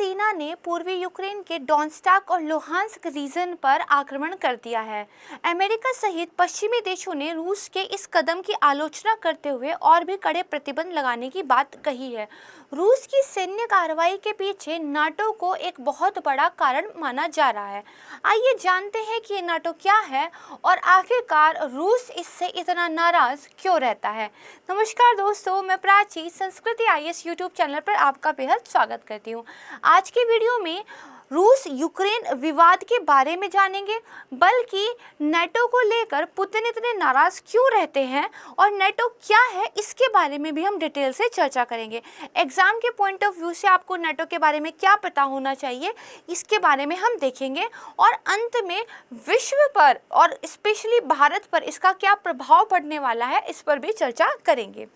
सेना ने पूर्वी यूक्रेन के डोनेत्स्क और लुहांस्क रीजन पर आक्रमण कर दिया है। अमेरिका सहित पश्चिमी देशों ने रूस के इस कदम की आलोचना करते हुए और भी कड़े प्रतिबंध लगाने की बात कही है। रूस की सैन्य कार्रवाई के पीछे नाटो को एक बहुत बड़ा कारण माना जा रहा है। आइए जानते हैं कि ये नाटो क्या है और आखिरकार रूस इससे इतना नाराज क्यों रहता है। नमस्कार दोस्तों, मैं प्राची संस्कृति आईएएस यूट्यूब चैनल पर आपका बेहद स्वागत करती हूँ। आज के वीडियो में रूस यूक्रेन विवाद के बारे में जानेंगे, बल्कि नाटो को लेकर पुतिन इतने नाराज क्यों रहते हैं और नाटो क्या है इसके बारे में भी हम डिटेल से चर्चा करेंगे। एग्जाम के पॉइंट ऑफ व्यू से आपको नाटो के बारे में क्या पता होना चाहिए इसके बारे में हम देखेंगे और अंत में विश्व पर और स्पेशली भारत पर इसका क्या प्रभाव पड़ने वाला है इस पर भी चर्चा करेंगे।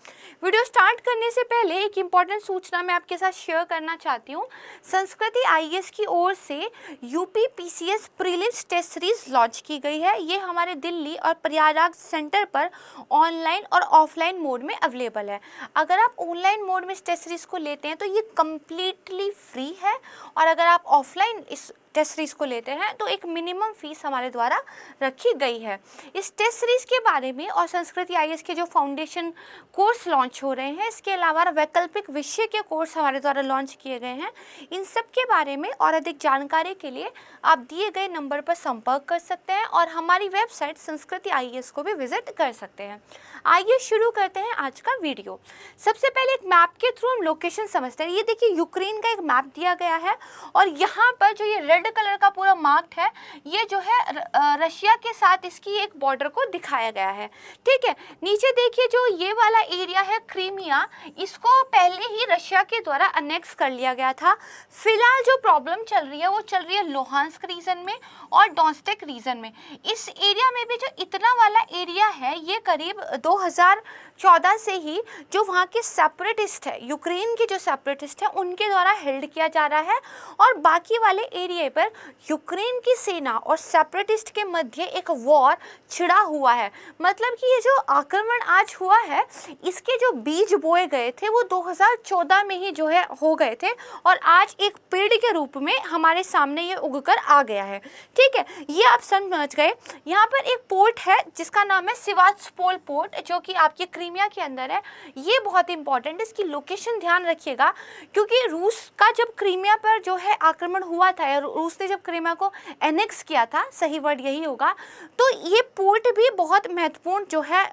वीडियो स्टार्ट करने से पहले एक इम्पॉर्टेंट सूचना मैं आपके साथ शेयर करना चाहती हूँ। संस्कृति आईएएस की ओर से UP PCS prelims test series launch की गई है। ये हमारे दिल्ली और प्रयागराज सेंटर पर ऑनलाइन और ऑफलाइन मोड में अवेलेबल है। अगर आप ऑनलाइन मोड में इस टेस्ट सीरीज को लेते हैं तो ये कम्प्लीटली फ्री है, और अगर आप ऑफलाइन इस टेस्ट सीरीज को लेते हैं तो एक मिनिमम फीस हमारे द्वारा रखी गई है। इस टेस्ट सीरीज के बारे में और संस्कृति आईएएस के जो फाउंडेशन कोर्स लॉन्च हो रहे हैं, इसके अलावा वैकल्पिक विषय के कोर्स हमारे द्वारा लॉन्च किए गए हैं, इन सब के बारे में और अधिक जानकारी के लिए आप दिए गए नंबर पर संपर्क कर सकते हैं और हमारी वेबसाइट संस्कृति आईएएस को भी विजिट कर सकते हैं। आइए शुरू करते हैं आज का वीडियो। सबसे पहले एक मैप के थ्रू हम लोकेशन समझते हैं। ये देखिए, यूक्रेन का एक मैप दिया गया है और यहाँ पर जो ये रेड कलर का पूरा मार्क्ड है, ये जो है रशिया के साथ इसकी एक बॉर्डर को दिखाया गया है। ठीक है, नीचे देखिए जो ये वाला एरिया है क्रीमिया, इसको पहले ही रशिया के द्वारा अनेक्स कर लिया गया था। फिलहाल जो प्रॉब्लम चल रही है वो चल रही है लुहांस्क रीजन में और डोनेत्स्क रीजन में। इस एरिया में भी जो इतना वाला एरिया है, ये करीब 2014 से ही जो वहाँ के सेपरेटिस्ट है, यूक्रेन के जो सेपरेटिस्ट है, उनके द्वारा हेल्ड किया जा रहा है। और बाकी वाले एरिया पर यूक्रेन की सेना और सेपरेटिस्ट के मध्य एक वॉर छिड़ा हुआ है। मतलब कि ये जो आक्रमण आज हुआ है, इसके जो बीज बोए गए थे वो 2014 में ही जो है हो गए थे और आज एक पेड़ के रूप में हमारे सामने ये उगकर आ गया है। ठीक है, ये आप समझ गए। यहाँ पर एक पोर्ट है जिसका नाम है सेवास्तोपोल पोर्ट, जो कि आपके क्रीमिया के अंदर है। ये बहुत इंपॉर्टेंट है, इसकी लोकेशन ध्यान रखिएगा, क्योंकि रूस का जब क्रीमिया पर जो है आक्रमण हुआ था, रूस ने जब क्रीमिया को एनेक्स किया था, सही वर्ड यही होगा, तो ये पोर्ट भी बहुत महत्वपूर्ण जो है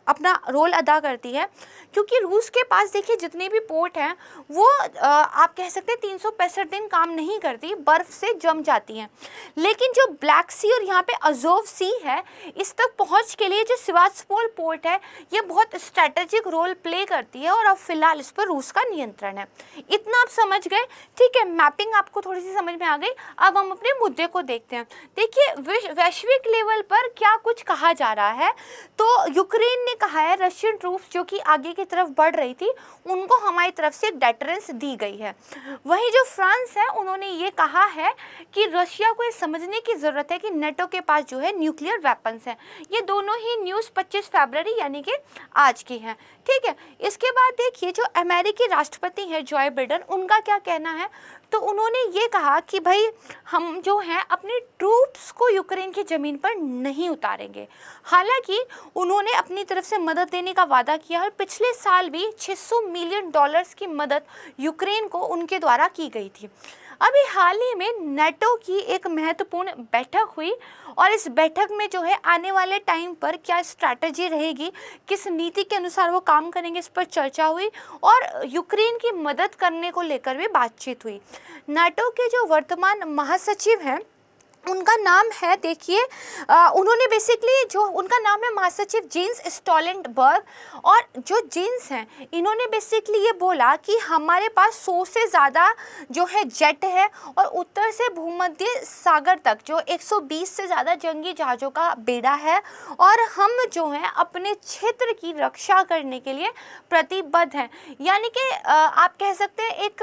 अपना रोल अदा करती है। क्योंकि रूस के पास देखिए जितने भी पोर्ट हैं वो आप कह सकते हैं 365 दिन काम नहीं करती, बर्फ़ से जम जाती हैं। लेकिन जो ब्लैक सी और यहाँ पे अज़ोव सी है, इस तक पहुँच के लिए जो सेवास्तोपोल पोर्ट है, ये बहुत स्ट्रैटेजिक रोल प्ले करती है और अब फिलहाल इस पर रूस का नियंत्रण है। इतना आप समझ गए। ठीक है, मैपिंग आपको थोड़ी सी समझ में आ गई। अब हम अपने मुद्दे को देखते हैं। देखिए, वैश्विक लेवल पर क्या कुछ कहा जा रहा है, तो यूक्रेन ने कहा है रशियन ट्रूप्स जो कि आगे की तरफ बढ़ रही थी, उनको हमारी तरफ से डेटरेंस दी गई है। वहीं जो फ्रांस है, उन्होंने ये कहा है कि रशिया को ये समझने की ज़रूरत है कि नाटो के पास जो है न्यूक्लियर वेपन्स हैं। ये दोनों ही न्यूज़ 25 फरवरी यानी कि आज की हैं। ठीक है, इसके बाद देखिए जो अमेरिकी राष्ट्रपति हैं जॉय बाइडेन, उनका क्या कहना है, तो उन्होंने ये कहा कि भाई हम जो हैं अपने ट्रूप्स को यूक्रेन की ज़मीन पर नहीं उतारेंगे। हालांकि उन्होंने अपनी तरफ से मदद देने का वादा किया और पिछले साल भी $600 मिलियन की मदद यूक्रेन को उनके द्वारा की गई थी। अभी हाल ही में नाटो की एक महत्वपूर्ण बैठक हुई और इस बैठक में जो है आने वाले टाइम पर क्या स्ट्रैटेजी रहेगी, किस नीति के अनुसार वो काम करेंगे, इस पर चर्चा हुई और यूक्रेन की मदद करने को लेकर भी बातचीत हुई। नाटो के जो वर्तमान महासचिव हैं, उनका नाम है, देखिए उन्होंने बेसिकली जो उनका नाम है महासचिव जेन्स स्टोल्टेनबर्ग, और जो जेन्स हैं इन्होंने बेसिकली ये बोला कि हमारे पास 100 से ज़्यादा जो है जेट है और उत्तर से भूमध्य सागर तक जो 120 से ज़्यादा जंगी जहाज़ों का बेड़ा है और हम जो हैं अपने क्षेत्र की रक्षा करने के लिए प्रतिबद्ध हैं। यानी कि आप कह सकते हैं एक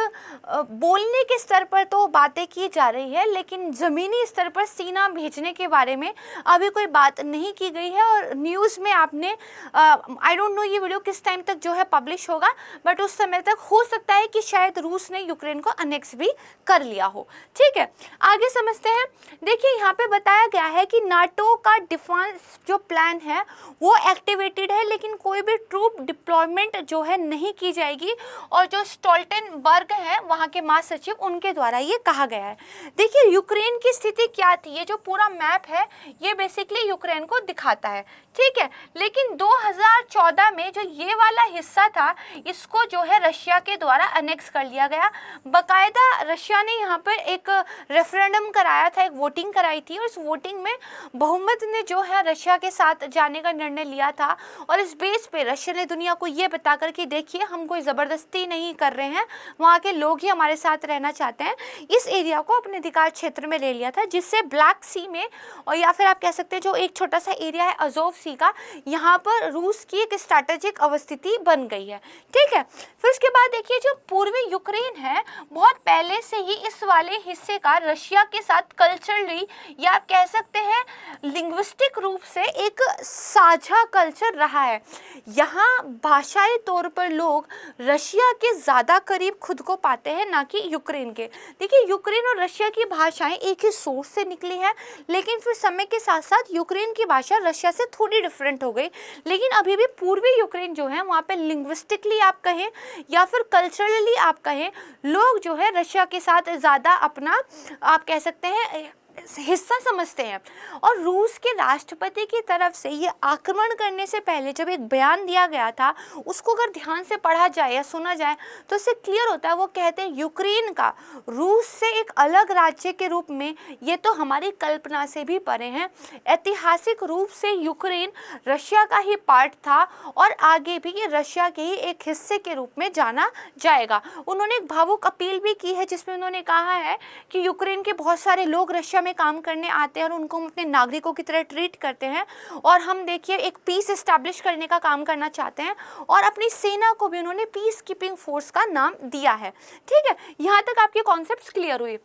बोलने के स्तर पर तो बातें की जा रही है, लेकिन ज़मीनी स्तर पर सेना भेजने के बारे में अभी कोई बात नहीं की गई है। और न्यूज़ में आपने आई डोंट नो ये वीडियो किस टाइम तक जो है पब्लिश होगा, बट उस समय तक हो सकता है कि शायद रूस ने यूक्रेन को अनेक्स भी कर लिया हो। ठीक है, आगे समझते हैं। देखिए यहाँ पे बताया गया है कि नाटो का डिफेंस जो प्लान है वो एक्टिवेटेड है, लेकिन कोई भी ट्रूप डिप्लॉयमेंट जो है नहीं की जाएगी। और जो स्टोल्टनबर्ग है वहाँ के महासचिव, उनके द्वारा ये कहा गया है। देखिए यूक्रेन की स्थिति क्या थी, ये जो पूरा मैप है ये बेसिकली यूक्रेन को दिखाता है। ठीक है, लेकिन 2014 में जो ये वाला हिस्सा था इसको जो है रशिया के द्वारा अनेक्स कर लिया गया। बकायदा रशिया ने यहाँ पर एक रेफरेंडम कराया था, एक वोटिंग कराई थी, और इस वोटिंग में बहुमत ने जो है रशिया के साथ जाने का निर्णय लिया था। और इस बेस पे रशिया ने दुनिया को ये बता कर कि देखिए हम कोई ज़बरदस्ती नहीं कर रहे हैं, वहाँ के लोग ही हमारे साथ रहना चाहते हैं, इस एरिया को अपने अधिकार क्षेत्र में ले लिया था, जिससे ब्लैक सी में, और या फिर आप कह सकते हैं जो एक छोटा सा एरिया है अजोव सी का, यहाँ पर रूस की एक स्ट्रैटेजिक अवस्थिति बन गई है। ठीक है, फिर उसके बाद देखिए जो पूर्वी यूक्रेन है बहुत पहले से ही इस वाले हिस्से का रशिया के साथ कल्चरली या कह सकते हैं लिंग्विस्टिक रूप से एक साझा कल्चर रहा है। यहाँ भाषाई तौर पर लोग रशिया के ज़्यादा करीब खुद को पाते हैं, ना कि यूक्रेन के। देखिए यूक्रेन और रशिया की भाषाएं एक ही सोर्स से निकली है, लेकिन फिर समय के साथ साथ यूक्रेन की भाषा रशिया से थोड़ी डिफरेंट हो गई। लेकिन अभी भी पूर्वी यूक्रेन जो है वहाँ पे लिंग्विस्टिकली आप कहें या फिर कल्चरली आप कहें, लोग जो है रशिया के साथ ज़्यादा अपना आप कह सकते हैं हिस्सा समझते हैं। और रूस के राष्ट्रपति की तरफ से ये आक्रमण करने से पहले जब एक बयान दिया गया था, उसको अगर ध्यान से पढ़ा जाए या सुना जाए तो इससे क्लियर होता है। वो कहते हैं यूक्रेन का रूस से एक अलग राज्य के रूप में ये तो हमारी कल्पना से भी परे हैं। ऐतिहासिक रूप से यूक्रेन रशिया का ही पार्ट था और आगे भी ये रशिया के ही एक हिस्से के रूप में जाना जाएगा। उन्होंने एक भावुक अपील भी की है, जिसमें उन्होंने कहा है कि यूक्रेन के बहुत सारे लोग रशिया में काम करने आते हैं और उनको हम अपने नागरिकों की तरह ट्रीट करते हैं, और हम देखिए एक पीस एस्टैब्लिश करने का काम करना चाहते हैं। और अपनी सेना को भी उन्होंने पीस कीपिंग फोर्स का नाम दिया है। ठीक है, यहाँ तक आपके कॉन्सेप्ट्स क्लियर हुए।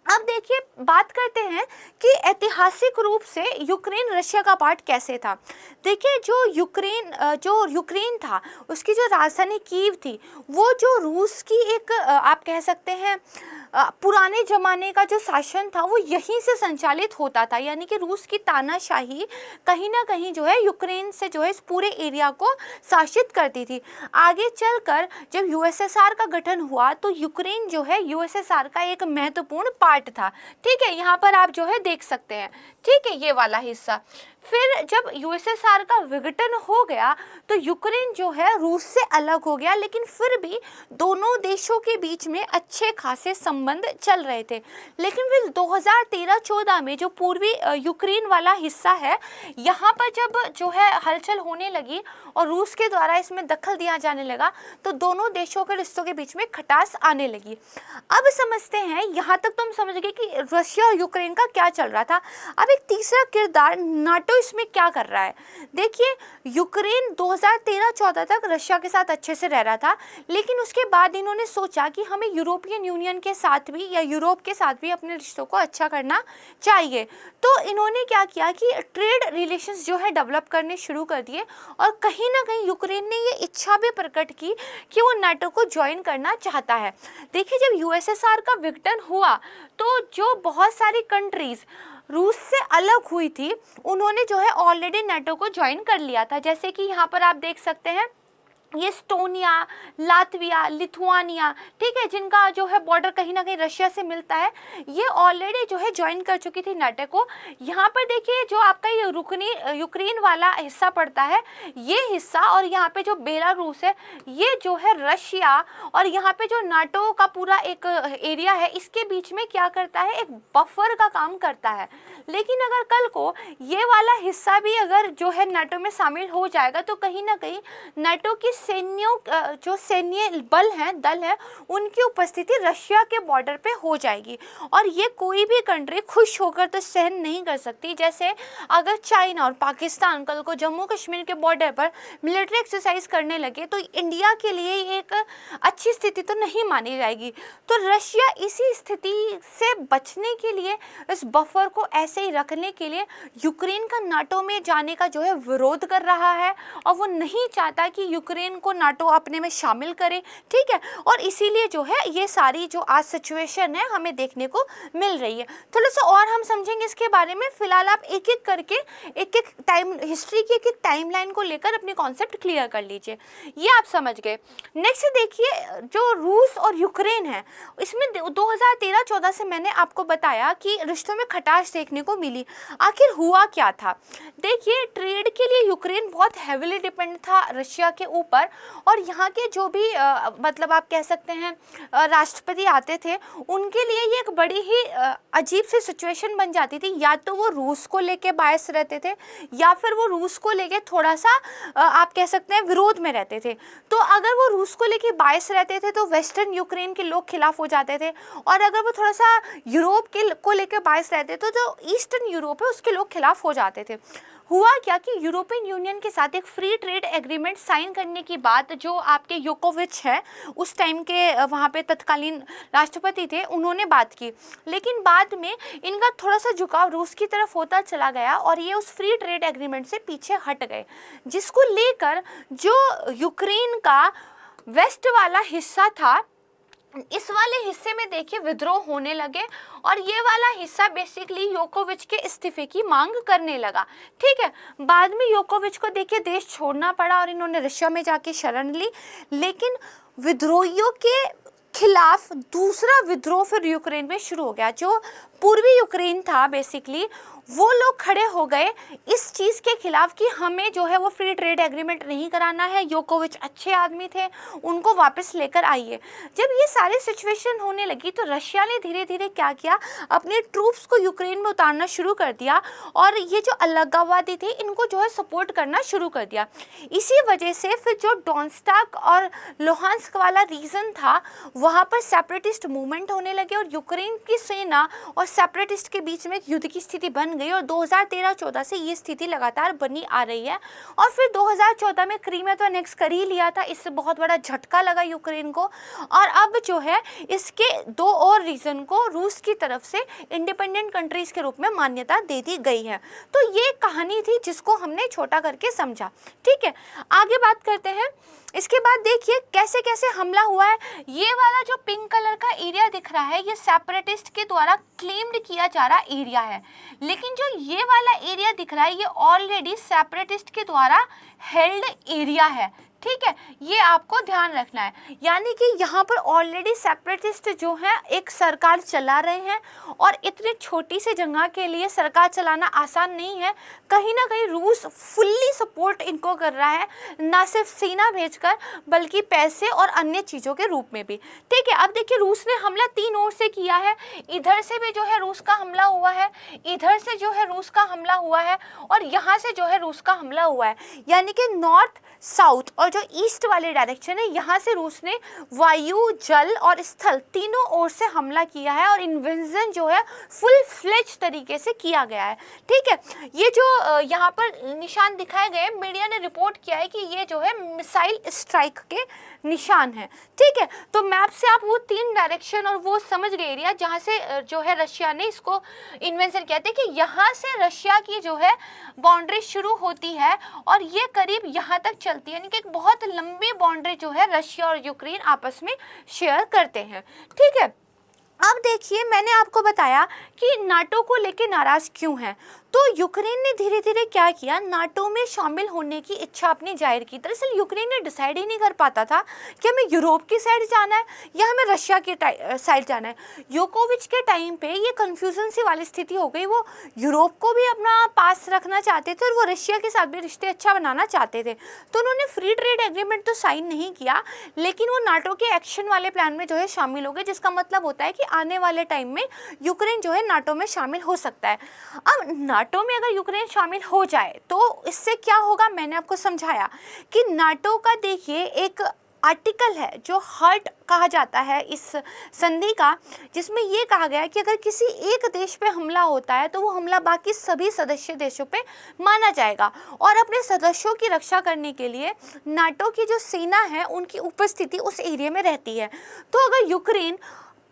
अब देखिए बात करते हैं कि ऐतिहासिक रूप से यूक्रेन रशिया का पार्ट कैसे था। देखिए जो यूक्रेन था उसकी जो राजधानी कीव थी, वो जो रूस की एक आप कह सकते हैं पुराने ज़माने का जो शासन था वो यहीं से संचालित होता था। यानी कि रूस की तानाशाही कहीं ना कहीं जो है यूक्रेन से जो है इस पूरे एरिया को शासित करती थी। आगे चलकर जब यूएसएसआर का गठन हुआ तो यूक्रेन जो है यूएसएसआर का एक महत्वपूर्ण पार्ट था। ठीक है, यहाँ पर आप जो है देख सकते हैं। ठीक है, ये वाला हिस्सा। फिर जब यूएसएसआर का विघटन हो गया तो यूक्रेन जो है रूस से अलग हो गया, लेकिन फिर भी दोनों देशों के बीच में अच्छे खासे संबंध चल रहे थे। लेकिन फिर 2013-14 में जो पूर्वी यूक्रेन वाला हिस्सा है, यहाँ पर जब जो है हलचल होने लगी और रूस के द्वारा इसमें दखल दिया जाने लगा, तो दोनों देशों के रिश्तों के बीच में खटास आने लगी। अब समझते हैं, यहाँ तक तो हम समझ गए कि रशिया और यूक्रेन का क्या चल रहा था। अब एक तीसरा किरदार नाटो इसमें क्या कर रहा है। देखिए यूक्रेन 2013-14 तक रशिया के साथ अच्छे से रह रहा था, लेकिन उसके बाद इन्होंने सोचा कि हमें यूरोपियन यूनियन के साथ भी या यूरोप के साथ भी अपने रिश्तों को अच्छा करना चाहिए। तो इन्होंने क्या किया कि ट्रेड रिलेशंस जो है डेवलप करने शुरू कर दिए, और कहीं ना कहीं यूक्रेन ने ये इच्छा भी प्रकट की कि वो नाटो को ज्वाइन करना चाहता है। देखिए जब यूएसएसआर का विघटन हुआ तो जो बहुत सारी कंट्रीज रूस से अलग हुई थी, उन्होंने जो है ऑलरेडी नाटो को ज्वाइन कर लिया था। जैसे कि यहाँ पर आप देख सकते हैं ये एस्टोनिया, लातविया, लिथुआनिया, ठीक है, जिनका जो है बॉर्डर कहीं ना कहीं रशिया से मिलता है, ये ऑलरेडी जो है ज्वाइन कर चुकी थी नाटो को। यहाँ पर देखिए जो आपका ये यूक्रेन वाला हिस्सा पड़ता है, ये हिस्सा, और यहाँ पे जो बेलारूस है ये जो है रशिया, और यहाँ पे जो नाटो का पूरा एक एरिया है इसके बीच में क्या करता है, एक बफर का काम करता है। लेकिन अगर कल को ये वाला हिस्सा भी अगर जो है नाटो में शामिल हो जाएगा तो कहीं ना कहीं नाटो की जो सैन्य बल हैं, दल है, उनकी उपस्थिति रशिया के बॉर्डर पे हो जाएगी और ये कोई भी कंट्री खुश होकर तो सहन नहीं कर सकती। जैसे अगर चाइना और पाकिस्तान कल को जम्मू कश्मीर के बॉर्डर पर मिलिट्री एक्सरसाइज करने लगे तो इंडिया के लिए ये एक अच्छी स्थिति तो नहीं मानी जाएगी। तो रशिया इसी स्थिति से बचने के लिए, इस बफर को ऐसे ही रखने के लिए यूक्रेन का नाटो में जाने का जो है विरोध कर रहा है और वो नहीं चाहता कि यूक्रेन को नाटो अपने में शामिल करे, ठीक है। और इसीलिए जो है ये सारी जो आज सिचुएशन है हमें देखने को मिल रही है। थोड़ा सा और हम समझेंगे इसके बारे में। फिलहाल आप एक एक करके एक टाइम हिस्ट्री की एक टाइमलाइन को लेकर अपनी कॉन्सेप्ट क्लियर कर लीजिए। ये आप समझ गए। नेक्स्ट देखिए, जो रूस और यूक्रेन है, इसमें 2013-14 से मैंने आपको बताया कि रिश्तों में खटास देखने को मिली। आखिर हुआ क्या था? देखिए, ट्रेड के लिए यूक्रेन बहुत हैविली डिपेंड था रशिया के ऊपर और यहाँ के जो भी मतलब आप कह सकते हैं राष्ट्रपति आते थे, उनके लिए ये एक बड़ी ही अजीब सी सिचुएशन बन जाती थी। या तो वो रूस को लेके बायस रहते थे या फिर वो रूस को लेके थोड़ा सा आप कह सकते हैं विरोध में रहते थे। तो अगर वो रूस को लेके बायस रहते थे तो वेस्टर्न यूक्रेन के लोग खिलाफ हो जाते थे और अगर वो थोड़ा सा यूरोप के को लेके बायस रहते थे तो ईस्टर्न यूरोप है उसके लोग खिलाफ हो जाते थे। हुआ क्या कि यूरोपियन यूनियन के साथ एक फ्री ट्रेड एग्रीमेंट साइन करने की बात जो आपके योकोविच है, उस टाइम के वहाँ पे तत्कालीन राष्ट्रपति थे, उन्होंने बात की। लेकिन बाद में इनका थोड़ा सा झुकाव रूस की तरफ होता चला गया और ये उस फ्री ट्रेड एग्रीमेंट से पीछे हट गए, जिसको लेकर जो यूक्रेन का वेस्ट वाला हिस्सा था, इस वाले हिस्से में देखिए विद्रोह होने लगे और ये वाला हिस्सा बेसिकली योकोविच के इस्तीफे की मांग करने लगा, ठीक है। बाद में योकोविच को देखिए देश छोड़ना पड़ा और इन्होंने रशिया में जाके शरण ली। लेकिन विद्रोहियों के खिलाफ दूसरा विद्रोह फिर यूक्रेन में शुरू हो गया। जो पूर्वी यूक्रेन था बेसिकली, वो लोग खड़े हो गए इस चीज़ के खिलाफ कि हमें जो है वो फ्री ट्रेड एग्रीमेंट नहीं कराना है। योकोविच अच्छे आदमी थे, उनको वापस लेकर आइए। जब ये सारी सिचुएशन होने लगी तो रशिया ने धीरे धीरे क्या किया, अपने ट्रूप्स को यूक्रेन में उतारना शुरू कर दिया और ये जो अलगाववादी थे इनको जो है सपोर्ट करना शुरू कर दिया। इसी वजह से फिर जो डोनेत्स्क और लुहांस्क वाला रीजन था, वहाँ पर सेपरेटिस्ट मूवमेंट होने लगे और यूक्रेन की सेना और सेपरेटिस्ट के बीच में एक युद्ध की स्थिति बन गई और 2013-14 से ये स्थिति लगातार बनी आ रही है। और फिर 2014 में क्रीमिया तो अनेक्स कर ही लिया था, इससे बहुत बड़ा झटका लगा यूक्रेन को और अब जो है इसके दो और रीजन को रूस की तरफ से इंडिपेंडेंट कंट्रीज के रूप में मान्यता दे दी गई है। तो ये कहानी थी जिसको हमने छोटा करके समझा, ठीक है। आगे बात करते हैं। इसके बाद देखिए कैसे कैसे हमला हुआ है। ये वाला जो पिंक कलर का एरिया दिख रहा है, ये सेपरेटिस्ट के द्वारा क्लेम्ड किया जा रहा एरिया है, लेकिन जो ये वाला एरिया दिख रहा है ये ऑलरेडी सेपरेटिस्ट के द्वारा हेल्ड एरिया है, ठीक है। ये आपको ध्यान रखना है, यानी कि यहाँ पर ऑलरेडी सेपरेटिस्ट जो है एक सरकार चला रहे हैं और इतनी छोटी सी जगह के लिए सरकार चलाना आसान नहीं है। कहीं ना कहीं रूस फुल्ली सपोर्ट इनको कर रहा है, ना सिर्फ सेना भेजकर बल्कि पैसे और अन्य चीज़ों के रूप में भी, ठीक है। अब देखिए रूस ने हमला 3 ओर से किया है। इधर से भी जो है रूस का हमला हुआ है, इधर से जो है रूस का हमला हुआ है और यहाँ से जो है रूस का हमला हुआ है। यानी कि नॉर्थ, साउथ और जो ईस्ट वाले डायरेक्शन है, यहाँ से रूस ने वायु, जल और स्थल तीनों ओर से हमला किया है और इन्वेजन जो है फुल फ्लेज तरीके से किया गया है, ठीक है। ये जो यहाँ पर निशान दिखाए गए, मीडिया ने रिपोर्ट किया है कि ये जो है मिसाइल स्ट्राइक के निशान है, ठीक है। तो मैप से आप वो 3 डायरेक्शन और वो समझ गए एरिया जहाँ से जो है रशिया ने इसको इन्वेंशन किया था कि यहाँ से रशिया की जो है बाउंड्री शुरू होती है और ये करीब यहाँ तक चलती है, यानी कि एक बहुत लंबी बाउंड्री जो है रशिया और यूक्रेन आपस में शेयर करते हैं, ठीक है। अब देखिए मैंने आपको बताया कि नाटो को लेके नाराज क्यों है। तो यूक्रेन ने धीरे धीरे क्या किया, नाटो में शामिल होने की इच्छा अपनी जाहिर की। दरअसल यूक्रेन ने डिसाइड ही नहीं कर पाता था कि हमें यूरोप की साइड जाना है या हमें रशिया की साइड जाना है। योकोविच के टाइम पे ये कन्फ्यूजन सी वाली स्थिति हो गई। वो यूरोप को भी अपना पास रखना चाहते थे और वो रशिया के साथ भी रिश्ते अच्छा बनाना चाहते थे। तो उन्होंने फ्री ट्रेड एग्रीमेंट तो साइन नहीं किया, लेकिन वो नाटो के एक्शन वाले प्लान में जो है शामिल हो गए, जिसका मतलब होता है कि आने वाले टाइम में यूक्रेन जो है नाटो में शामिल हो सकता है। अब नाटो में अगर यूक्रेन शामिल हो जाए तो इससे क्या होगा, मैंने आपको समझाया कि नाटो का देखिए एक आर्टिकल है जो हर्ट कहा जाता है इस संधि का, जिसमें ये कहा गया है कि अगर किसी एक देश पे हमला होता है तो वो हमला बाकी सभी सदस्य देशों पे माना जाएगा, और अपने सदस्यों की रक्षा करने के लिए नाटो की जो सेना है उनकी उपस्थिति उस एरिया में रहती है। तो अगर यूक्रेन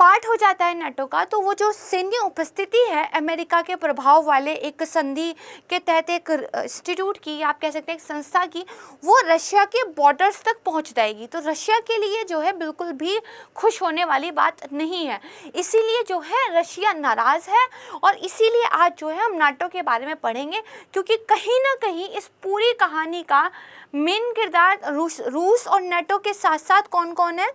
पार्ट हो जाता है नाटो का, तो वो जो सैन्य उपस्थिति है अमेरिका के प्रभाव वाले एक संधि के तहत एक इंस्टीट्यूट की, आप कह सकते हैं एक संस्था की, वो रशिया के बॉर्डर्स तक पहुंच जाएगी। तो रशिया के लिए जो है बिल्कुल भी खुश होने वाली बात नहीं है, इसीलिए जो है रशिया नाराज़ है, और इसीलिए आज जो है हम नाटो के बारे में पढ़ेंगे, क्योंकि कहीं ना कहीं इस पूरी कहानी का मेन किरदार रूस और नाटो के साथ साथ कौन कौन है,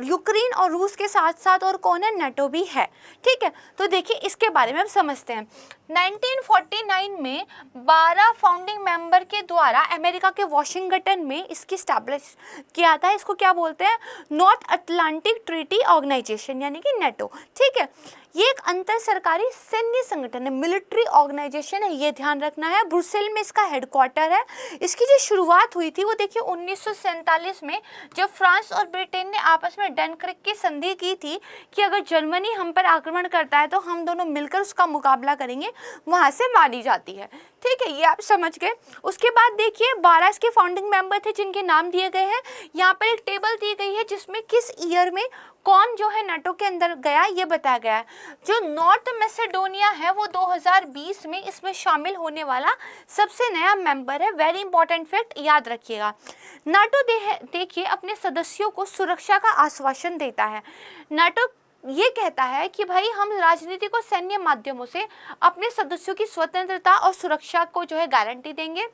यूक्रेन और रूस के साथ साथ और कौन है, नाटो भी है। ठीक है, तो देखिए इसके बारे में हम समझते हैं। 1949 में 12 फाउंडिंग मेंबर के द्वारा अमेरिका के वॉशिंगटन में इसकी स्टैब्लिश किया था। इसको क्या बोलते हैं, नॉर्थ अटलांटिक ट्रीटी ऑर्गेनाइजेशन यानी कि नाटो। ठीक है, ये एक अंतर सरकारी सैन्य संगठन है, मिलिट्री ऑर्गेनाइजेशन है, ये ध्यान रखना है। ब्रुसेल में इसका हेडक्वार्टर है। इसकी जो शुरुआत हुई थी वो देखिए 1947 में, जब फ्रांस और ब्रिटेन ने आपस में डनक्रिक की संधि की थी कि अगर जर्मनी हम पर आक्रमण करता है तो हम दोनों मिलकर उसका मुकाबला करेंगे, वहाँ से मानी जाती है। ठीक है, ये आप समझ गए। उसके बाद देखिए 12 इसके फाउंडिंग मेंबर थे जिनके नाम दिए गए हैं। यहाँ पर एक टेबल दी गई है जिसमें किस ईयर में कौन जो है नाटो के अंदर गया ये बताया गया है। जो नॉर्थ मैसेडोनिया है वो 2020 में इसमें शामिल होने वाला सबसे नया मेंबर है। वेरी इंपॉर्टेंट फैक्ट याद रखिएगा। नाटो देखिए अपने सदस्यों को सुरक्षा का आश्वासन देता है। नाटो ये कहता है कि भाई हम राजनीति को सैन्य माध्यमों से अपने सदस्यों की स्वतंत्रता और सुरक्षा को जो है गारंटी देंगे।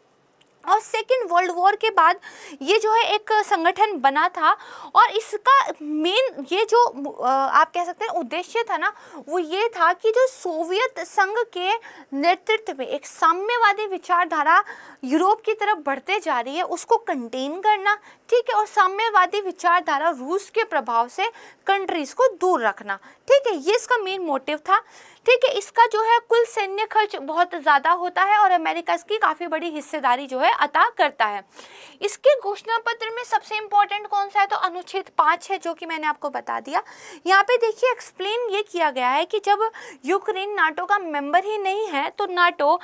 और सेकेंड वर्ल्ड वॉर के बाद ये जो है एक संगठन बना था, और इसका मेन ये जो आप कह सकते हैं उद्देश्य था ना, वो ये था कि जो सोवियत संघ के नेतृत्व में एक साम्यवादी विचारधारा यूरोप की तरफ बढ़ते जा रही है उसको कंटेन करना। ठीक है, और साम्यवादी विचारधारा रूस के प्रभाव से कंट्रीज को दूर रखना। ठीक है, ये इसका मेन मोटिव था। ठीक है, इसका जो है कुल सैन्य खर्च बहुत ज़्यादा होता है और अमेरिका इसकी काफ़ी बड़ी हिस्सेदारी जो है अता करता है। इसके घोषणा पत्र में सबसे इम्पोर्टेंट कौन सा है, तो अनुच्छेद 5 है, जो कि मैंने आपको बता दिया। यहाँ पे देखिए एक्सप्लेन ये किया गया है कि जब यूक्रेन नाटो का मेंबर ही नहीं है तो नाटो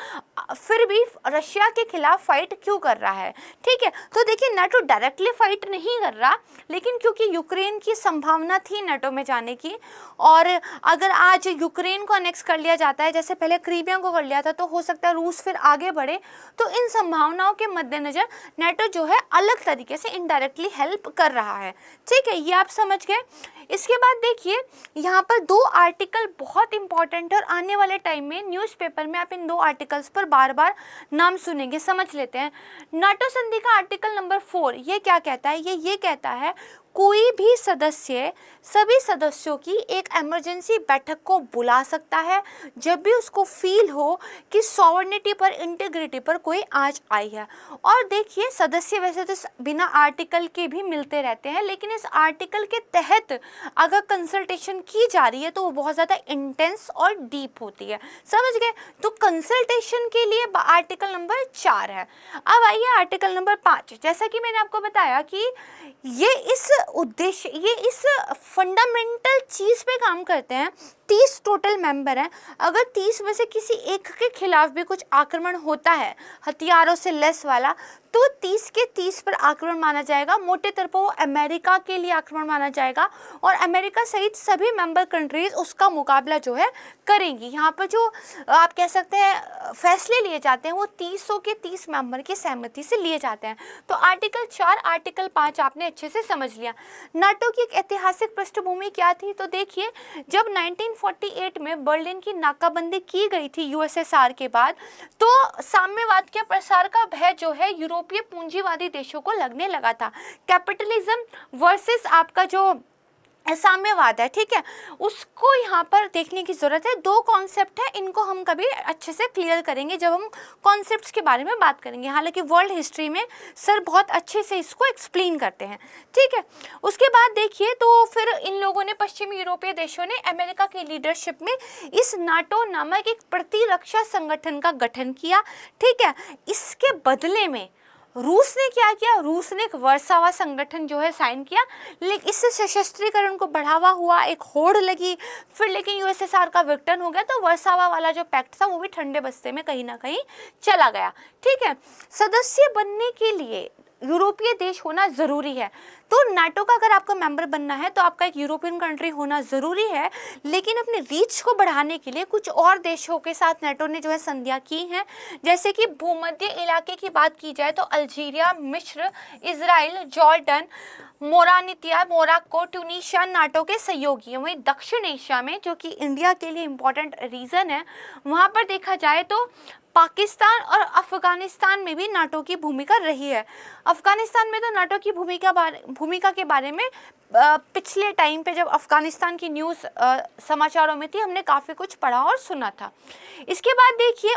फिर भी रशिया के खिलाफ फाइट क्यों कर रहा है। ठीक है, तो देखिए नाटो डायरेक्टली फाइट नहीं कर रहा, लेकिन क्योंकि यूक्रेन की संभावना थी नाटो में जाने की, और अगर आज यूक्रेन को अनेक्स कर लिया जाता है जैसे पहले क्रीमिया को कर लिया था, तो हो सकता है रूस फिर आगे बढ़े। तो इन संभावनाओं के मद्देनजर नाटो जो है अलग तरीके से इनडायरेक्टली हेल्प कर रहा है। ठीक है, ये आप समझ गए। इसके बाद देखिए यहाँ पर 2 आर्टिकल बहुत इंपॉर्टेंट है और आने वाले टाइम में न्यूज़पेपर में आप इन 2 आर्टिकल्स पर बार बार नाम सुनेंगे, समझ लेते हैं। नाटो संधि का आर्टिकल नंबर 4 ये क्या कहता है, ये कहता है कोई भी सदस्य सभी सदस्यों की एक इमरजेंसी बैठक को बुला सकता है जब भी उसको फील हो कि सॉवरेनिटी पर, इंटीग्रिटी पर कोई आंच आई है। और देखिए सदस्य वैसे तो बिना आर्टिकल के भी मिलते रहते हैं, लेकिन इस आर्टिकल के तहत अगर कंसल्टेशन की जा रही है तो वो बहुत ज़्यादा इंटेंस और डीप होती है, समझ गए। तो कंसल्टेशन के लिए आर्टिकल नंबर 4 है। अब आइए आर्टिकल नंबर 5। जैसा कि मैंने आपको बताया कि ये इस उद्देश्य, ये इस फंडामेंटल चीज़ पे काम करते हैं। 30 टोटल मेंबर हैं। अगर 30 में से किसी एक के खिलाफ भी कुछ आक्रमण होता है हथियारों से लेस वाला, तो 30 के 30 पर आक्रमण माना जाएगा। मोटे तौर पर वो अमेरिका के लिए आक्रमण माना जाएगा और अमेरिका सहित सभी मेंबर कंट्रीज उसका मुकाबला जो है करेंगी। यहाँ पर जो आप कह सकते हैं फैसले लिए जाते हैं वो 300 के 30 मेंबर की सहमति से लिए जाते हैं। तो आर्टिकल 4 आर्टिकल 5 आपने अच्छे से समझ लिया। नाटो की एक ऐतिहासिक पृष्ठभूमि क्या थी, तो देखिए जब 1948 में बर्लिन की नाकाबंदी की गई थी यूएसएसआर के बाद, तो साम्यवाद के प्रसार का भय जो है यूरोपीय पूंजीवादी देशों को लगने लगा था। कैपिटलिज्म वर्सेस आपका जो साम्यवाद है, ठीक है, उसको यहाँ पर देखने की ज़रूरत है। दो कॉन्सेप्ट है, इनको हम कभी अच्छे से क्लियर करेंगे जब हम कॉन्सेप्ट्स के बारे में बात करेंगे। हालांकि वर्ल्ड हिस्ट्री में सर बहुत अच्छे से इसको एक्सप्लेन करते हैं, ठीक है। उसके बाद देखिए तो फिर इन लोगों ने, पश्चिमी यूरोपीय देशों ने अमेरिका की लीडरशिप में इस नाटो नामक एक प्रतिरक्षा संगठन का गठन किया, ठीक है। इसके बदले में रूस ने क्या किया, रूस ने एक वर्सावा संगठन जो है साइन किया, लेकिन इससे सशस्त्रीकरण को बढ़ावा हुआ, एक होड़ लगी, फिर लेकिन यूएसएसआर का विघटन हो गया, तो वर्सावा वाला जो पैक्ट था वो भी ठंडे बस्ते में कहीं ना कहीं चला गया, ठीक है। सदस्य बनने के लिए यूरोपीय देश होना ज़रूरी है, तो नाटो का अगर आपको मेंबर बनना है तो आपका एक यूरोपियन कंट्री होना ज़रूरी है, लेकिन अपने रीच को बढ़ाने के लिए कुछ और देशों के साथ नाटो ने जो है संधियाँ की हैं। जैसे कि भूमध्य इलाके की बात की जाए तो अल्जीरिया, मिस्र, Israel, Jordan, Mauritania, Morocco, Tunisia NATO के सहयोगी हैं। वहीं दक्षिण एशिया में, जो कि इंडिया के लिए इम्पोर्टेंट रीजन है, वहाँ पर देखा जाए तो पाकिस्तान और अफगानिस्तान में भी नाटो की भूमिका रही है। अफगानिस्तान में तो नाटो की भूमिका के बारे में पिछले टाइम पे जब अफगानिस्तान की न्यूज़ समाचारों में थी, हमने काफ़ी कुछ पढ़ा और सुना था। इसके बाद देखिए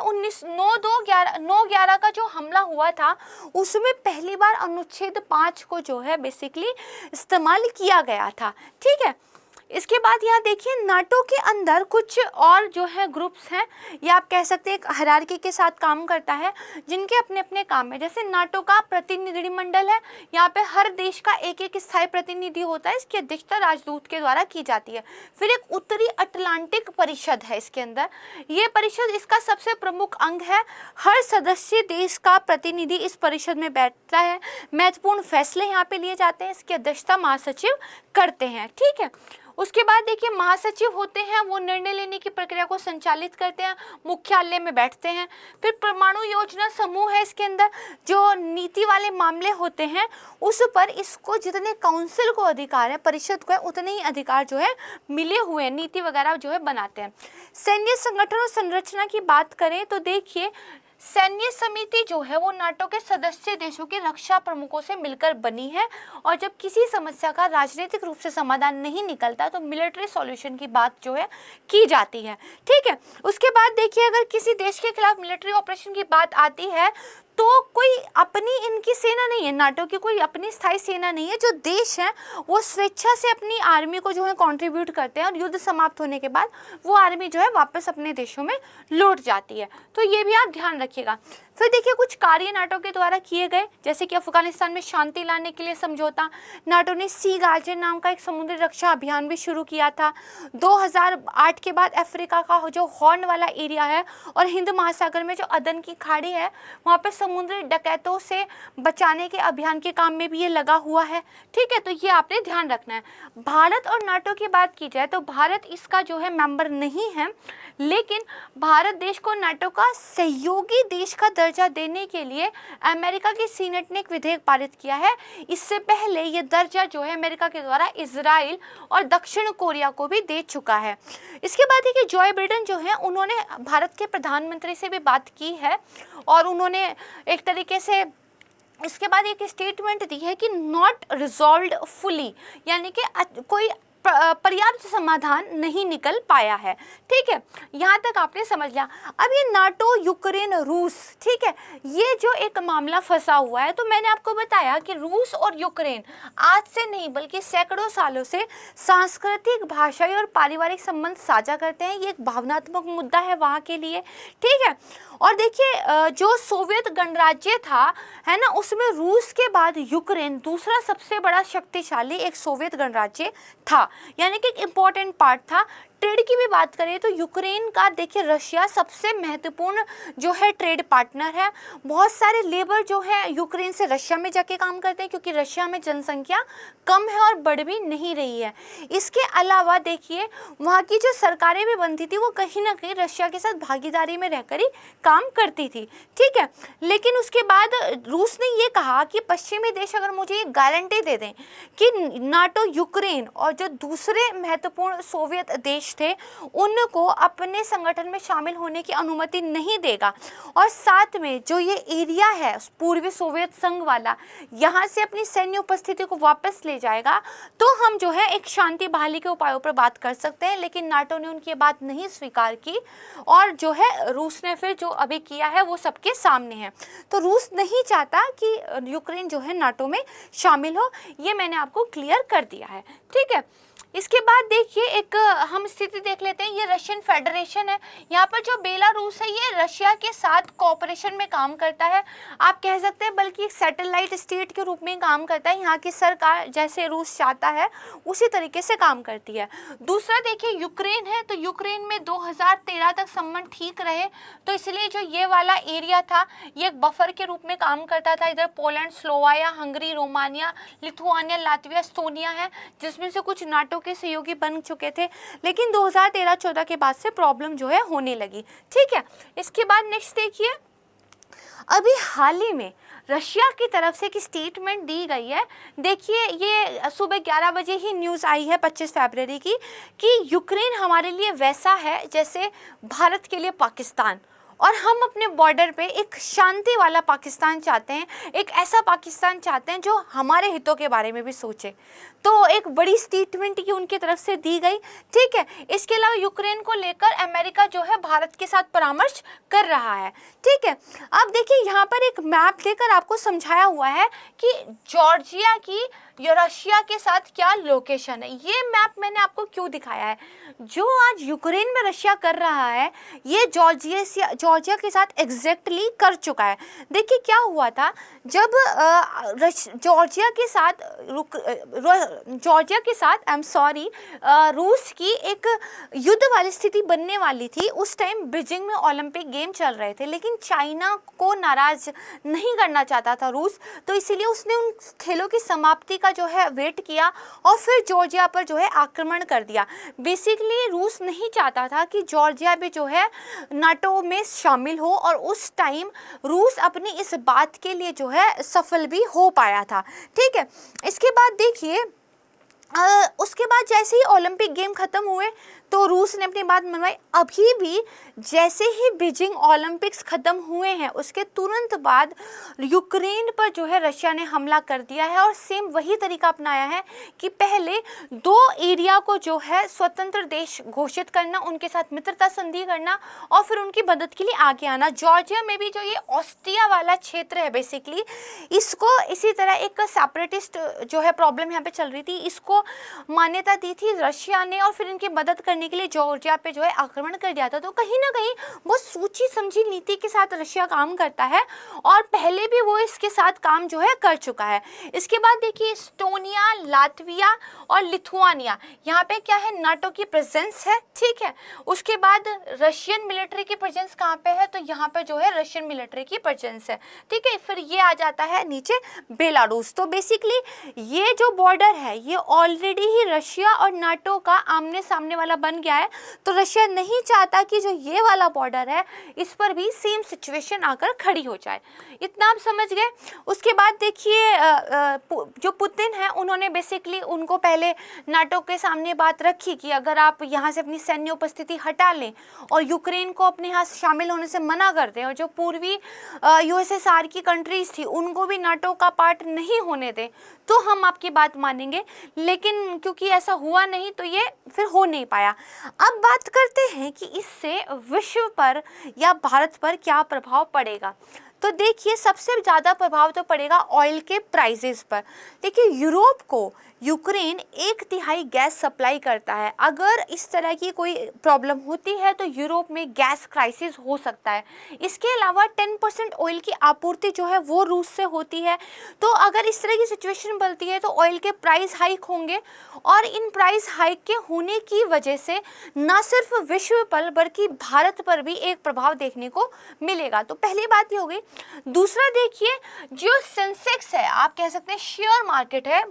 9/11 का जो हमला हुआ था, उसमें पहली बार अनुच्छेद 5 को जो है बेसिकली इस्तेमाल किया गया था, ठीक है। इसके बाद यहाँ देखिए नाटो के अंदर कुछ और जो है ग्रुप्स हैं, या आप कह सकते हैं एक हायरार्की के साथ काम करता है, जिनके अपने अपने काम है। जैसे नाटो का प्रतिनिधिमंडल है, यहाँ पे हर देश का एक एक स्थायी प्रतिनिधि होता है, इसकी अध्यक्षता राजदूत के द्वारा की जाती है। फिर एक उत्तरी अटलांटिक परिषद है इसके अंदर, ये परिषद इसका सबसे प्रमुख अंग है। हर सदस्य देश का प्रतिनिधि इस परिषद में बैठता है, महत्वपूर्ण फैसले यहाँ पे लिए जाते हैं, इसकी अध्यक्षता महासचिव करते हैं, ठीक है। उसके बाद देखिए महासचिव होते हैं, वो निर्णय लेने की प्रक्रिया को संचालित करते हैं, मुख्यालय में बैठते हैं। फिर परमाणु योजना समूह है, इसके अंदर जो नीति वाले मामले होते हैं उस पर इसको जितने काउंसिल को अधिकार है, परिषद को है, उतने ही अधिकार जो है मिले हुए हैं, नीति वगैरह जो है बनाते हैं। सैन्य संगठन और संरचना की बात करें तो देखिए सैन्य समिति जो है वो नाटो के सदस्य देशों के रक्षा प्रमुखों से मिलकर बनी है, और जब किसी समस्या का राजनीतिक रूप से समाधान नहीं निकलता तो मिलिट्री सॉल्यूशन की बात जो है की जाती है, ठीक है। उसके बाद देखिए अगर किसी देश के खिलाफ मिलिट्री ऑपरेशन की बात आती है तो कोई अपनी इनकी सेना नहीं है, नाटो की कोई अपनी स्थायी सेना नहीं है। जो देश हैं वो स्वेच्छा से अपनी आर्मी को जो है कंट्रीब्यूट करते हैं, और युद्ध समाप्त होने के बाद वो आर्मी जो है वापस अपने देशों में लौट जाती है, तो ये भी आप ध्यान रखिएगा। फिर देखिए कुछ कार्य नाटो के द्वारा किए गए, जैसे कि अफगानिस्तान में शांति लाने के लिए समझौता, नाटो ने सी गार्जियन नाम का एक समुद्री रक्षा अभियान भी शुरू किया था। 2008 के बाद अफ्रीका का जो हॉर्न वाला एरिया है और हिंद महासागर में जो अदन की खाड़ी है, वहाँ पे समुद्री डकैतों से बचाने के अभियान के काम में भी ये लगा हुआ है, ठीक है। तो ये आपने ध्यान रखना है। भारत और नाटो की बात की जाए तो भारत इसका जो है मेंबर नहीं है, लेकिन भारत देश को नाटो का सहयोगी देश का दर्जा देने के लिए अमेरिका की सीनेट ने एक विधेयक पारित किया है। इससे पहले ये दर्जा जो है अमेरिका के द्वारा इजराइल और दक्षिण कोरिया को भी दे चुका है। इसके बाद देखिए जॉय बिडेन जो है उन्होंने भारत के प्रधानमंत्री से भी बात की है, और उन्होंने एक तरीके से इसके बाद एक स्टेटमेंट दी है कि नॉट रिजॉल्व्ड फुली, यानी कि कोई पर्याप्त समाधान नहीं निकल पाया है, ठीक है। यहाँ तक आपने समझ लिया। अब ये नाटो, यूक्रेन, रूस, ठीक है, ये जो एक मामला फंसा हुआ है, तो मैंने आपको बताया कि रूस और यूक्रेन आज से नहीं बल्कि सैकड़ों सालों से सांस्कृतिक, भाषाई और पारिवारिक संबंध साझा करते हैं। ये एक भावनात्मक मुद्दा है वहाँ के लिए, ठीक है। और देखिए जो सोवियत गणराज्य था, है ना, उसमें रूस के बाद यूक्रेन दूसरा सबसे बड़ा शक्तिशाली एक सोवियत गणराज्य था, यानी कि एक इम्पॉर्टेंट पार्ट था। ट्रेड की भी बात करें तो यूक्रेन का देखिए रशिया सबसे महत्वपूर्ण जो है ट्रेड पार्टनर है। बहुत सारे लेबर जो है यूक्रेन से रशिया में जाके काम करते हैं, क्योंकि रशिया में जनसंख्या कम है और बढ़ भी नहीं रही है। इसके अलावा देखिए वहाँ की जो सरकारें भी बनती थी वो कहीं ना कहीं रशिया के साथ भागीदारी में रहकर ही काम करती थी, ठीक है। लेकिन उसके बाद रूस ने ये कहा कि पश्चिमी देश अगर मुझे ये गारंटी दे दें कि नाटो, यूक्रेन और जो दूसरे महत्वपूर्ण सोवियत देश देश थे उनको अपने संगठन में शामिल होने की अनुमति नहीं देगा, और साथ में जो ये एरिया है पूर्वी सोवियत संघ वाला, यहाँ से अपनी सैन्य उपस्थिति को वापस ले जाएगा, तो हम जो है एक शांति बहाली के उपायों पर बात कर सकते हैं। लेकिन नाटो ने उनकी बात नहीं स्वीकार की, और जो है रूस ने फिर जो अभी किया है वो सबके सामने है। तो रूस नहीं चाहता कि यूक्रेन जो है नाटो में शामिल हो, ये मैंने आपको क्लियर कर दिया है, ठीक है। इसके बाद देखिए एक हम स्थिति देख लेते हैं, ये रशियन फेडरेशन है। यहाँ पर जो बेलारूस है ये रशिया के साथ कोऑपरेशन में काम करता है, आप कह सकते हैं, बल्कि एक सैटेलाइट स्टेट के रूप में काम करता है। यहाँ की सरकार जैसे रूस चाहता है उसी तरीके से काम करती है। दूसरा देखिए यूक्रेन है, तो यूक्रेन में 2013 तक संबंध ठीक रहे, तो इसलिए जो ये वाला एरिया था ये एक बफर के रूप में काम करता था। इधर Poland, Slovakia, Hungary, Romania, Lithuania, Latvia, Estonia है, जिसमें से कुछ नाटो के सहयोगी बन चुके थे, लेकिन 2013-14 के बाद से प्रॉब्लम जो है होने लगी, ठीक है। इसके बाद नेक्स्ट देखिए, अभी हाल ही में रशिया की तरफ से एक स्टेटमेंट दी गई है। देखिए ये सुबह 11 बजे ही न्यूज़ आई है 25 फरवरी की, कि यूक्रेन हमारे लिए वैसा है जैसे भारत के लिए पाकिस्तान, और हम अपने बॉर्डर पे एक शांति वाला पाकिस्तान चाहते हैं, एक ऐसा पाकिस्तान चाहते हैं जो हमारे हितों के बारे में भी सोचे। तो एक बड़ी स्टेटमेंट की उनकी तरफ से दी गई, ठीक है। इसके अलावा यूक्रेन को लेकर अमेरिका जो है भारत के साथ परामर्श कर रहा है, ठीक है। अब देखिए यहाँ पर एक मैप देकर आपको समझाया हुआ है कि जॉर्जिया की रशिया के साथ क्या लोकेशन है। ये मैप मैंने आपको क्यों दिखाया है, जो आज यूक्रेन में रशिया कर रहा है ये जॉर्जिया के साथ एग्जैक्टली कर चुका है। देखिए क्या हुआ था, जब जॉर्जिया के साथ रूस की एक युद्ध वाली स्थिति बनने वाली थी। उस टाइम बीजिंग में ओलंपिक गेम चल रहे थे, लेकिन चाइना को नाराज नहीं करना चाहता था रूस, तो इसीलिए उसने उन खेलों की समाप्ति का जो है वेट किया और फिर जॉर्जिया पर जो है आक्रमण कर दिया। बेसिकली रूस नहीं चाहता था कि जॉर्जिया भी जो है नाटो में शामिल हो, और उस टाइम रूस अपनी इस बात के लिए जो है सफल भी हो पाया था, ठीक है। इसके बाद देखिए उसके बाद जैसे ही ओलंपिक गेम खत्म हुए तो रूस ने अपनी बात मनवाई। अभी भी जैसे ही बीजिंग ओलंपिक्स खत्म हुए हैं उसके तुरंत बाद यूक्रेन पर जो है रशिया ने हमला कर दिया है, और सेम वही तरीका अपनाया है कि पहले 2 एरिया को जो है स्वतंत्र देश घोषित करना, उनके साथ मित्रता संधि करना और फिर उनकी मदद के लिए आगे आना। जॉर्जिया में भी जो ये ऑस्ट्रिया वाला क्षेत्र है बेसिकली, इसको इसी तरह एक सेपरेटिस्ट जो है प्रॉब्लम यहाँ पे चल रही थी, इसको मान्यता दी थी रशिया ने, और फिर इनकी मदद करने के लिए जॉर्जिया पे जो है आक्रमण कर दिया था। तो कहीं ना कहीं बहुत सोची समझी नीति के साथ रशिया काम करता है, और पहले भी वो इसके साथ काम जो है कर चुका है। इसके बाद देखिए एस्टोनिया, लातविया और लिथुआनिया, यहाँ पे क्या है नाटो की प्रेजेंस है, ठीक है। उसके बाद रशियन मिलिट्री की प्रेजेंस कहाँ पे है, तो यहाँ पे जो है रशियन मिलिट्री की प्रेजेंस है, ठीक है। फिर ये आ जाता है नीचे बेलारूस। तो बेसिकली ये जो बॉर्डर है ये ऑलरेडी ही रशिया और नाटो का आमने सामने वाला बन गया है, तो रशिया नहीं चाहता कि जो ये वाला बॉर्डर है इस पर भी सेम सिचुएशन आकर खड़ी हो जाए। इतना आप समझ गए। उसके बाद देखिए जो पुतिन है उन्होंने बेसिकली उनको पहले नाटो के सामने बात रखी कि अगर आप यहाँ से अपनी सैन्य उपस्थिति हटा लें और यूक्रेन को अपने यहाँ शामिल होने से मना कर दें, और जो पूर्वी यूएसएसआर की कंट्रीज थी उनको भी नाटो का पार्ट नहीं होने दें, तो हम आपकी बात मानेंगे। लेकिन क्योंकि ऐसा हुआ नहीं तो ये फिर हो नहीं पाया। अब बात करते हैं कि इससे विश्व पर या भारत पर क्या प्रभाव पड़ेगा। तो देखिए सबसे ज़्यादा प्रभाव तो पड़ेगा ऑयल के प्राइसेस पर। देखिए यूरोप को यूक्रेन 1/3 गैस सप्लाई करता है। अगर इस तरह की कोई प्रॉब्लम होती है तो यूरोप में गैस क्राइसिस हो सकता है। इसके अलावा 10% ऑयल की आपूर्ति जो है वो रूस से होती है। तो अगर इस तरह की सिचुएशन बनती है तो ऑयल के प्राइस हाइक होंगे, और इन प्राइस हाइक के होने की वजह से न सिर्फ विश्व पर बल्कि भारत पर भी एक प्रभाव देखने को मिलेगा। तो पहली बात ये हो गई। दूसरा देखिए जो सेंसेक्स है, आप कह सकते हैं शेयर मार्केट है,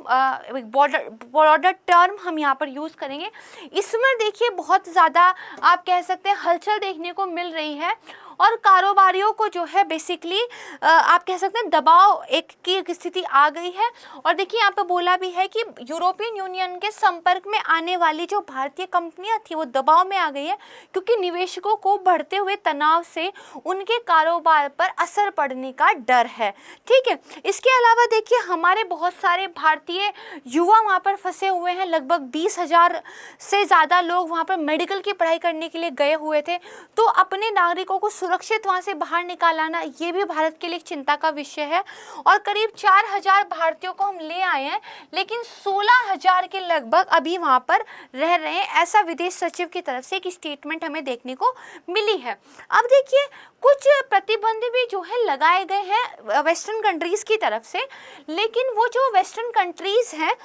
ब्रॉडर टर्म हम यहाँ पर यूज़ करेंगे। इसमें देखिए बहुत ज़्यादा आप कह सकते हैं हलचल देखने को मिल रही है, और कारोबारियों को जो है बेसिकली आप कह सकते हैं दबाव एक की स्थिति आ गई है। और देखिए यहाँ पे बोला भी है कि यूरोपियन यूनियन के संपर्क में आने वाली जो भारतीय कंपनियां थी वो दबाव में आ गई है, क्योंकि निवेशकों को बढ़ते हुए तनाव से उनके कारोबार पर असर पड़ने का डर है। ठीक है, इसके अलावा देखिए हमारे बहुत सारे भारतीय युवा वहाँ पर फंसे हुए हैं। लगभग 20,000 से ज़्यादा लोग वहाँ पर मेडिकल की पढ़ाई करने के लिए गए हुए थे। तो अपने नागरिकों को सुरक्षित वहाँ से बाहर निकालना ये भी भारत के लिए एक चिंता का विषय है। और करीब 4,000 भारतीयों को हम ले आए हैं, लेकिन 16,000 के लगभग अभी वहाँ पर रह रहे हैं, ऐसा विदेश सचिव की तरफ से एक स्टेटमेंट हमें देखने को मिली है। अब देखिए कुछ प्रतिबंध भी जो है लगाए गए हैं वेस्टर्न कंट्रीज़ की तरफ से, लेकिन वो जो वेस्टर्न कंट्रीज़ हैं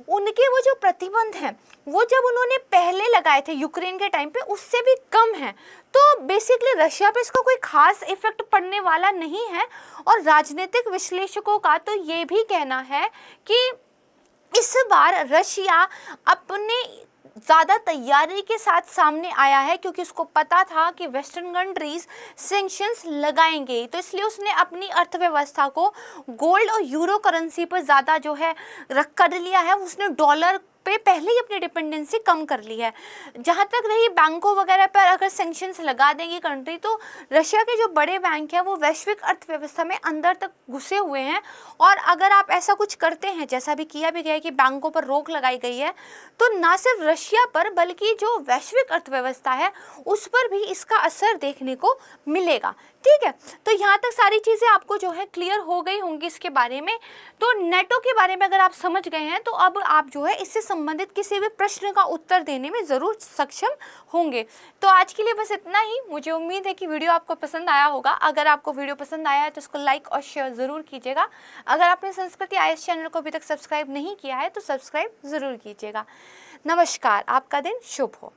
उनके वो जो प्रतिबंध हैं वो जब उन्होंने पहले लगाए थे यूक्रेन के टाइम पे उससे भी कम है। तो बेसिकली रशिया पे इसका कोई खास इफेक्ट पड़ने वाला नहीं है। और राजनीतिक विश्लेषकों का तो ये भी कहना है कि इस बार रशिया अपने ज़्यादा तैयारी के साथ सामने आया है, क्योंकि उसको पता था कि वेस्टर्न कंट्रीज सैंक्शंस लगाएंगे, तो इसलिए उसने अपनी अर्थव्यवस्था को गोल्ड और यूरो करेंसी पर ज़्यादा जो है रख कर लिया है। उसने डॉलर पे पहले ही अपनी डिपेंडेंसी कम कर ली है। जहाँ तक रही बैंकों वगैरह पर अगर सैंक्शंस लगा देंगी कंट्री, तो रशिया के जो बड़े बैंक हैं वो वैश्विक अर्थव्यवस्था में अंदर तक घुसे हुए हैं। और अगर आप ऐसा कुछ करते हैं, जैसा भी किया भी गया है कि बैंकों पर रोक लगाई गई है, तो ना सिर्फ रशिया पर बल्कि जो वैश्विक अर्थव्यवस्था है उस पर भी इसका असर देखने को मिलेगा। ठीक है, तो यहाँ तक सारी चीज़ें आपको जो है क्लियर हो गई होंगी इसके बारे में। तो नेटो के बारे में अगर आप समझ गए हैं तो अब आप जो है इससे संबंधित किसी भी प्रश्न का उत्तर देने में ज़रूर सक्षम होंगे। तो आज के लिए बस इतना ही। मुझे उम्मीद है कि वीडियो आपको पसंद आया होगा। अगर आपको वीडियो पसंद आया है तो उसको लाइक और शेयर ज़रूर कीजिएगा। अगर आपने संस्कृति IAS चैनल को अभी तक सब्सक्राइब नहीं किया है तो सब्सक्राइब ज़रूर कीजिएगा। नमस्कार, आपका दिन शुभ हो।